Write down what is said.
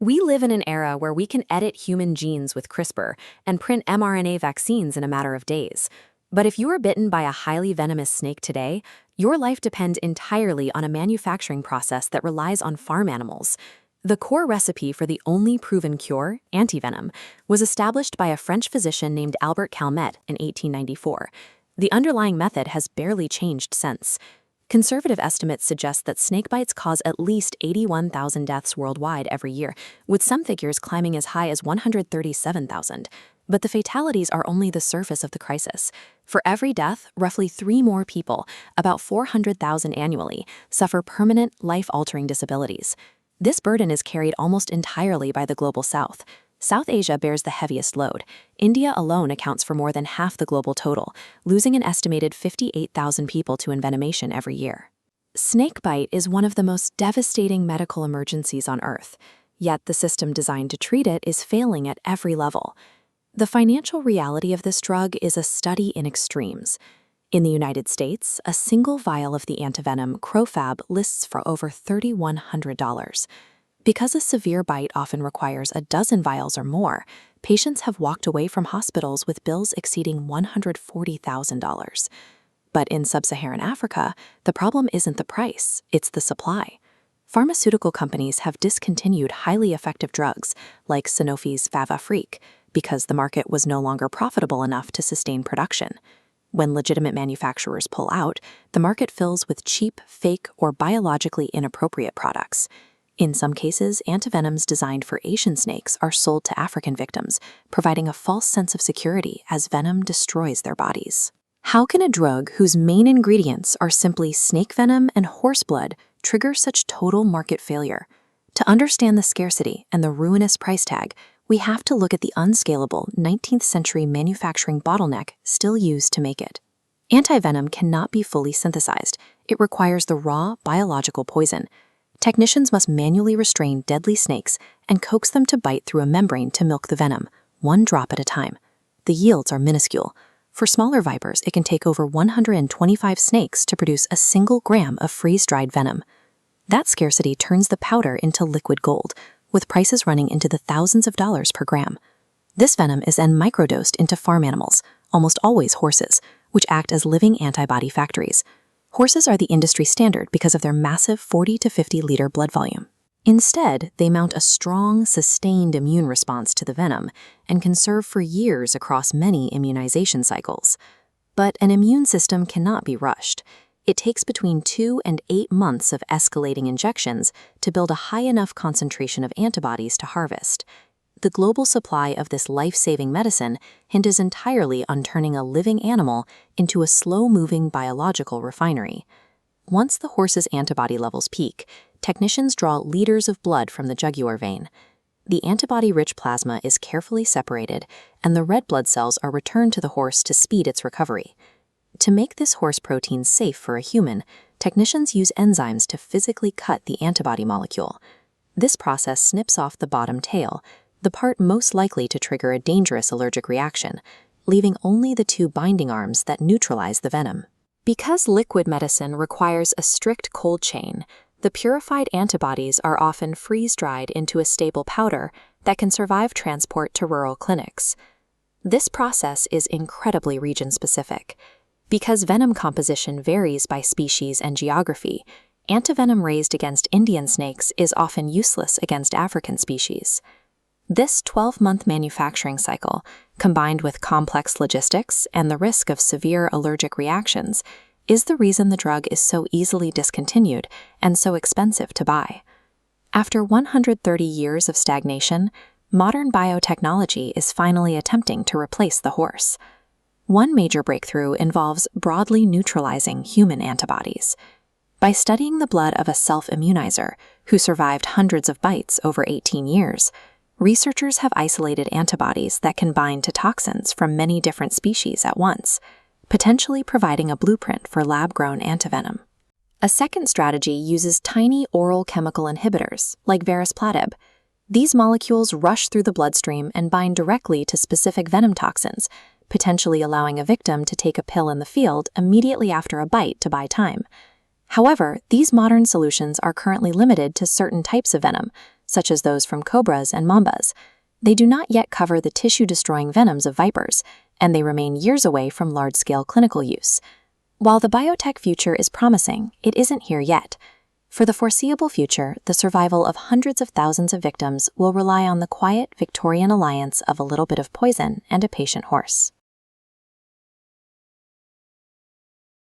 We live in an era where we can edit human genes with CRISPR and print mRNA vaccines in a matter of days. But if you are bitten by a highly venomous snake today, your life depends entirely on a manufacturing process that relies on farm animals. The core recipe for the only proven cure, antivenom, was established by a French physician named Albert Calmette in 1894. The underlying method has barely changed since. Conservative estimates suggest that snakebites cause at least 81,000 deaths worldwide every year, with some figures climbing as high as 137,000. But the fatalities are only the surface of the crisis. For every death, roughly 3 more people, about 400,000 annually, suffer permanent, life-altering disabilities. This burden is carried almost entirely by the global south. South Asia bears the heaviest load. India alone accounts for more than half the global total, losing an estimated 58,000 people to envenomation every year. Snakebite is one of the most devastating medical emergencies on Earth, yet the system designed to treat it is failing at every level. The financial reality of this drug is a study in extremes. In the United States, a single vial of the antivenom Crofab lists for over $3,100. Because a severe bite often requires a dozen vials or more, patients have walked away from hospitals with bills exceeding $140,000. But in sub-Saharan Africa, the problem isn't the price, it's the supply. Pharmaceutical companies have discontinued highly effective drugs, like Sanofi's Favafrique, because the market was no longer profitable enough to sustain production. When legitimate manufacturers pull out, the market fills with cheap, fake, or biologically inappropriate products. In some cases, antivenoms designed for Asian snakes are sold to African victims, providing a false sense of security as venom destroys their bodies. How can a drug whose main ingredients are simply snake venom and horse blood trigger such total market failure? To understand the scarcity and the ruinous price tag, we have to look at the unscalable 19th century manufacturing bottleneck still used to make it. Antivenom cannot be fully synthesized. It requires the raw biological poison. Technicians must manually restrain deadly snakes and coax them to bite through a membrane to milk the venom, 1 drop at a time. The yields are minuscule. For smaller vipers, it can take over 125 snakes to produce a single gram of freeze-dried venom. That scarcity turns the powder into liquid gold, with prices running into the thousands of dollars per gram. This venom is then microdosed into farm animals, almost always horses, which act as living antibody factories. Horses are the industry standard because of their massive 40 to 50 liter blood volume. Instead, they mount a strong, sustained immune response to the venom and can serve for years across many immunization cycles. But an immune system cannot be rushed. It takes between 2 and 8 months of escalating injections to build a high enough concentration of antibodies to harvest. The global supply of this life-saving medicine hinges entirely on turning a living animal into a slow-moving biological refinery. Once the horse's antibody levels peak, technicians draw liters of blood from the jugular vein. The antibody-rich plasma is carefully separated, and the red blood cells are returned to the horse to speed its recovery. To make this horse protein safe for a human, technicians use enzymes to physically cut the antibody molecule. This process snips off the bottom tail, the part most likely to trigger a dangerous allergic reaction, leaving only the 2 binding arms that neutralize the venom. Because liquid medicine requires a strict cold chain, the purified antibodies are often freeze-dried into a stable powder that can survive transport to rural clinics. This process is incredibly region-specific. Because venom composition varies by species and geography, antivenom raised against Indian snakes is often useless against African species. This 12-month manufacturing cycle, combined with complex logistics and the risk of severe allergic reactions, is the reason the drug is so easily discontinued and so expensive to buy. After 130 years of stagnation, modern biotechnology is finally attempting to replace the horse. One major breakthrough involves broadly neutralizing human antibodies. By studying the blood of a self-immunizer who survived hundreds of bites over 18 years, researchers have isolated antibodies that can bind to toxins from many different species at once, potentially providing a blueprint for lab-grown antivenom. A second strategy uses tiny oral chemical inhibitors, like varisplatib. These molecules rush through the bloodstream and bind directly to specific venom toxins, potentially allowing a victim to take a pill in the field immediately after a bite to buy time. However, these modern solutions are currently limited to certain types of venom, such as those from cobras and mambas. They do not yet cover the tissue-destroying venoms of vipers, and they remain years away from large-scale clinical use. While the biotech future is promising, it isn't here yet. For the foreseeable future, the survival of hundreds of thousands of victims will rely on the quiet Victorian alliance of a little bit of poison and a patient horse.